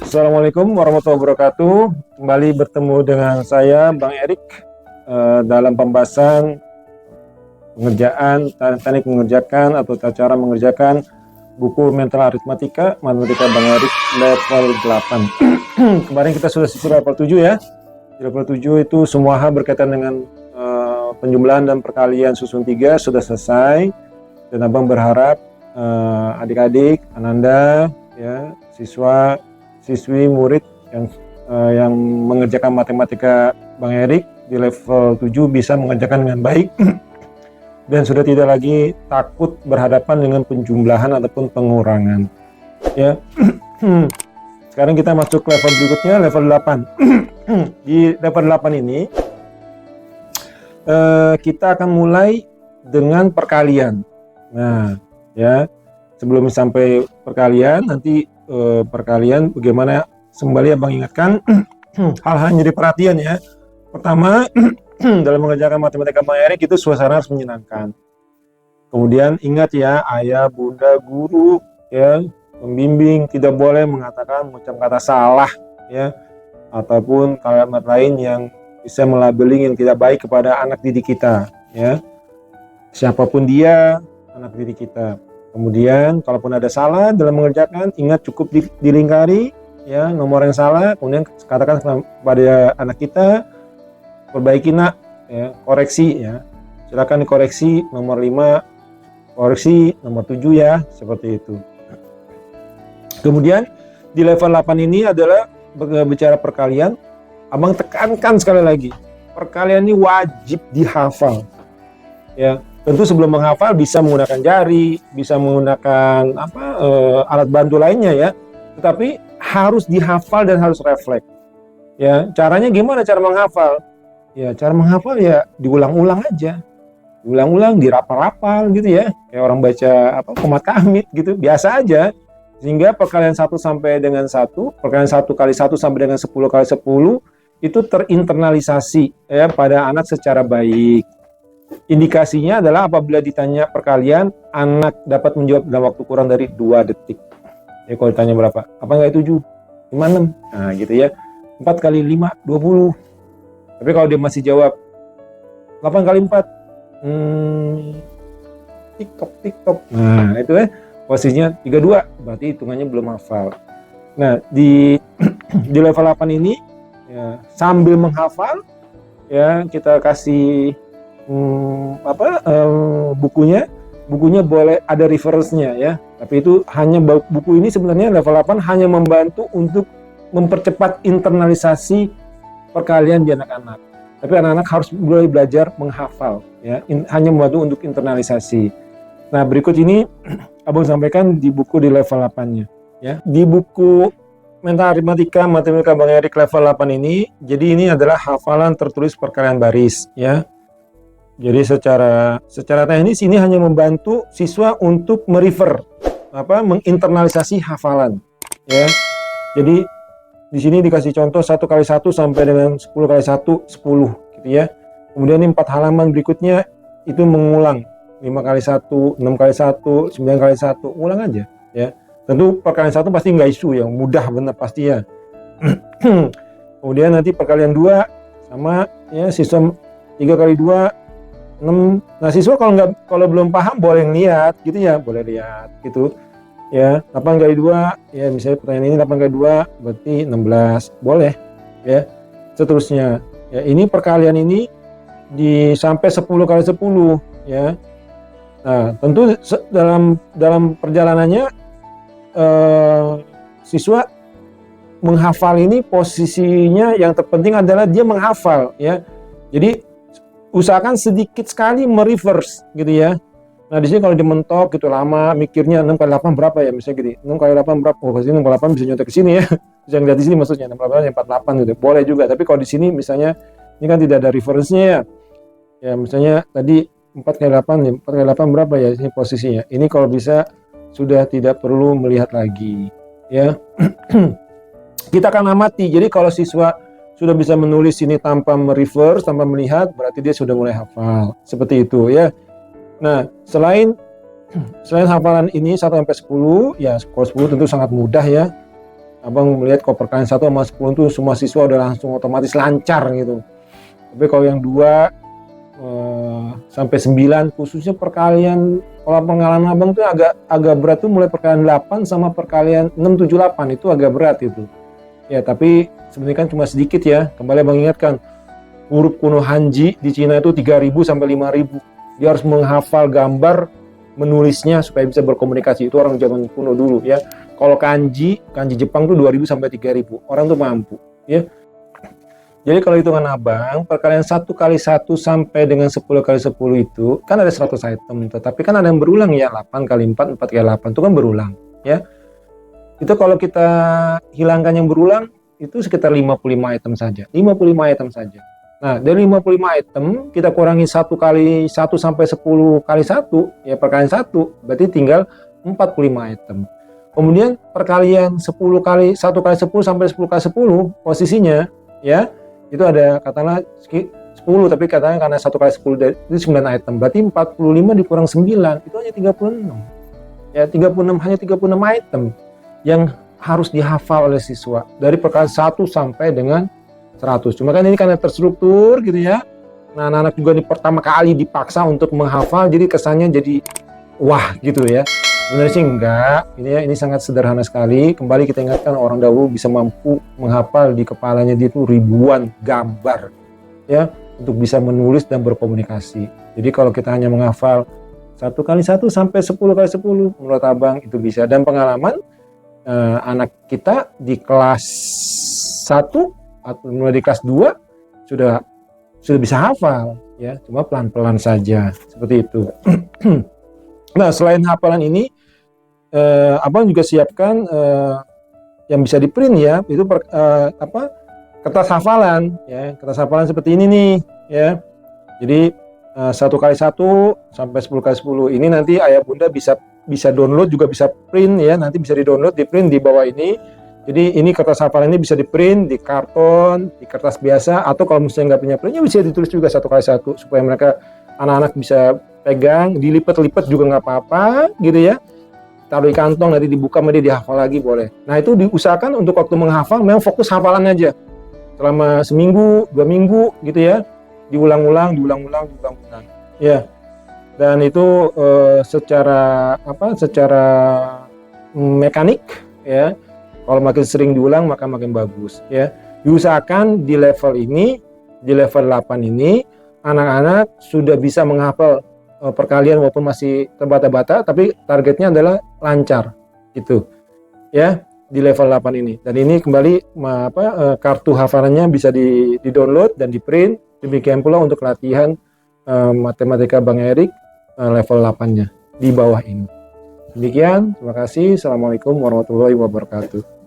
Assalamualaikum warahmatullahi wabarakatuh. Kembali bertemu dengan saya, Bang Erik, dalam pembahasan pengerjaan, teknik mengerjakan atau cara mengerjakan buku Mental Aritmatika, Matematika Bang Erik level 8. Kemarin kita sudah sisir level 7 ya. Di level 7 itu semua hal berkaitan dengan penjumlahan dan perkalian susun 3 sudah selesai. Dan Abang berharap adik-adik, Ananda, ya, siswi, murid yang mengerjakan matematika Bang Erik di level 7 bisa mengerjakan dengan baik dan sudah tidak lagi takut berhadapan dengan penjumlahan ataupun pengurangan. Ya. Sekarang kita masuk ke level berikutnya, level 8. Di level 8 ini kita akan mulai dengan perkalian. Nah, ya, sebelum sampai perkalian, nanti perkalian bagaimana, kembali Abang ingatkan hal-hal yang jadi perhatian ya. Pertama, dalam mengerjakan matematika Bang Erik itu suasana harus menyenangkan. Kemudian ingat ya, ayah, bunda, guru, ya, pembimbing tidak boleh mengucap kata salah ya, ataupun kalimat lain yang bisa melabeling yang tidak baik kepada anak didik kita ya. Siapapun dia, anak didik kita. Kemudian kalaupun ada salah dalam mengerjakan, ingat cukup dilingkari ya nomor yang salah, kemudian katakan kepada anak kita, perbaiki nak ya, koreksi ya. Silakan dikoreksi nomor 5, koreksi nomor 7 ya, seperti itu. Kemudian di level 8 ini adalah bicara perkalian. Abang tekankan sekali lagi, perkalian ini wajib dihafal ya. Tentu sebelum menghafal bisa menggunakan jari, bisa menggunakan alat bantu lainnya ya. Tetapi harus dihafal dan harus refleks. Ya, caranya gimana cara menghafal? Ya, cara menghafal ya diulang-ulang aja. Diulang-ulang, dirapal-rapal gitu ya. Kayak orang baca komat kamit gitu, biasa aja. Sehingga perkalian 1 sampai dengan 1, perkalian 1 kali 1 sampai dengan 10 kali 10 itu terinternalisasi ya pada anak secara baik. Indikasinya adalah apabila ditanya perkalian, anak dapat menjawab dalam waktu kurang dari 2 detik. Ya, kalau ditanya berapa? Apa nggak 7? 5, 6? Nah gitu ya. 4 kali 5, 20. Tapi kalau dia masih jawab 8 kali 4, tiktok. Nah itu ya, posisinya 32, berarti hitungannya belum hafal. Nah di level 8 ini ya, sambil menghafal ya kita kasih bukunya boleh ada reference-nya ya. Tapi itu hanya buku ini sebenarnya level 8 hanya membantu untuk mempercepat internalisasi perkalian di anak-anak. Tapi anak-anak harus mulai belajar menghafal ya, hanya membantu untuk internalisasi. Nah, berikut ini Abang sampaikan di buku di level 8-nya ya. Di buku Mental Aritmatika Matematika Bang Erik level 8 ini, jadi ini adalah hafalan tertulis perkalian baris ya. Jadi secara teknis ini hanya membantu siswa untuk menginternalisasi hafalan ya. Jadi di sini dikasih contoh 1 kali 1 sampai dengan 10 kali 1, 10 gitu ya. Kemudian ini 4 halaman berikutnya itu mengulang 5 kali 1, 6 kali 1, 9 kali 1, ulang aja ya. Tentu perkalian 1 pasti nggak isu yang mudah benar pasti ya. Kemudian nanti perkalian 2 sama ya, siswa 3 kali 2, 6. Nah, siswa kalau belum paham boleh lihat gitu ya, boleh lihat gitu. Ya, 8 kali 2 ya, misalnya pertanyaan ini 8 kali 2 berarti 16. Boleh ya. Seterusnya. Ya, ini perkalian ini sampai 10 kali 10 ya. Nah, tentu dalam perjalanannya siswa menghafal ini posisinya yang terpenting adalah dia menghafal ya. Jadi usahakan sedikit sekali mereverse gitu ya. Nah, di sini kalau dimentok gitu lama mikirnya 6 kali 8 berapa ya, misalnya gitu. 6 kali 8 berapa? Oh, pasti 6 kali 8 bisa nyontek ke sini ya. Bisa ngeliat di sini maksudnya 6 kali 8 48 gitu. Boleh juga, tapi kalau di sini misalnya ini kan tidak ada reference-nya ya. Ya, misalnya tadi 4 kali 8 ya, 4 kali 8 berapa ya ini posisinya. Ini kalau bisa sudah tidak perlu melihat lagi ya. Kita akan amati. Jadi kalau siswa sudah bisa menulis ini tanpa mereverse, tanpa melihat, berarti dia sudah mulai hafal. Seperti itu ya. Nah, selain hafalan ini 1 sampai 10, ya kalau 10 tentu sangat mudah ya. Abang melihat kalau perkalian 1 sama 10 itu semua siswa udah langsung otomatis lancar gitu. Tapi kalau yang 2 sampai 9 khususnya perkalian, kalau pengalaman abang tuh agak berat tuh mulai perkalian 8 sama perkalian 6, 7, 8 itu agak berat itu. Ya tapi sebenarnya kan cuma sedikit ya. Kembali abang ingatkan, huruf kuno Hanji di Cina itu 3.000 sampai 5.000. Dia harus menghafal gambar, menulisnya supaya bisa berkomunikasi. Itu orang zaman kuno dulu ya. Kalau kanji Jepang tuh 2.000 sampai 3.000. Orang tuh mampu ya. Jadi kalau hitungan abang, perkalian 1 kali 1 sampai dengan 10 kali 10 itu kan ada 100 item, tetapi kan ada yang berulang ya, 8 kali 4, 4 kali 8 itu kan berulang ya. Itu kalau kita hilangkan yang berulang itu sekitar 55 item saja. 55 item saja. Nah, dari 55 item kita kurangi 1 kali 1 sampai 10 kali 1 ya, perkalian 1 berarti tinggal 45 item. Kemudian perkalian 10 kali 1 kali 10 sampai 10 kali 10 posisinya ya, itu ada katakanlah 10, tapi katanya karena 1 kali 10 itu 9 item, berarti 45 dikurang 9 itu hanya 36 ya, 36 hanya 36 item yang harus dihafal oleh siswa dari perkalian 1 sampai dengan 100. Cuma kan ini karena terstruktur gitu ya, nah anak-anak juga ini pertama kali dipaksa untuk menghafal, jadi kesannya jadi wah gitu ya. Sebenarnya sih enggak, ini sangat sederhana sekali. Kembali kita ingatkan, orang dahulu bisa mampu menghafal di kepalanya dia itu ribuan gambar ya, untuk bisa menulis dan berkomunikasi. Jadi kalau kita hanya menghafal 1 kali 1 sampai 10 kali 10 menurut abang itu bisa. Dan pengalaman anak kita di kelas 1 atau mulai di kelas 2 sudah bisa hafal ya, cuma pelan-pelan saja seperti itu. Nah, selain hafalan ini, abang juga siapkan yang bisa di print ya, itu kertas hafalan ya, kertas hafalan seperti ini nih ya. Jadi 1 kali 1 sampai 10 kali 10 ini nanti ayah bunda bisa download, juga bisa print ya, nanti bisa di download, di print di bawah ini. Jadi ini kertas hafalan ini bisa di print di karton, di kertas biasa, atau kalau misalnya nggak punya printnya bisa ditulis juga 1 kali 1 supaya mereka anak-anak bisa pegang, dilipat-lipat juga nggak apa-apa gitu ya. Taruh di kantong, nanti dibuka, nanti dihafal lagi boleh. Nah itu diusahakan untuk waktu menghafal memang fokus hafalan aja. Selama seminggu, 2 minggu gitu ya. Diulang-ulang. Ya. Dan itu secara mekanik ya. Kalau makin sering diulang maka makin bagus ya. Diusahakan di level ini, di level 8 ini anak-anak sudah bisa menghafal perkalian walaupun masih terbata-bata, tapi targetnya adalah lancar gitu ya di level 8 ini. Dan ini kembali kartu hafalannya bisa di download dan di print. Demikian pula untuk latihan matematika Bang Erik level 8-nya di bawah ini. Demikian, terima kasih. Assalamualaikum warahmatullahi wabarakatuh.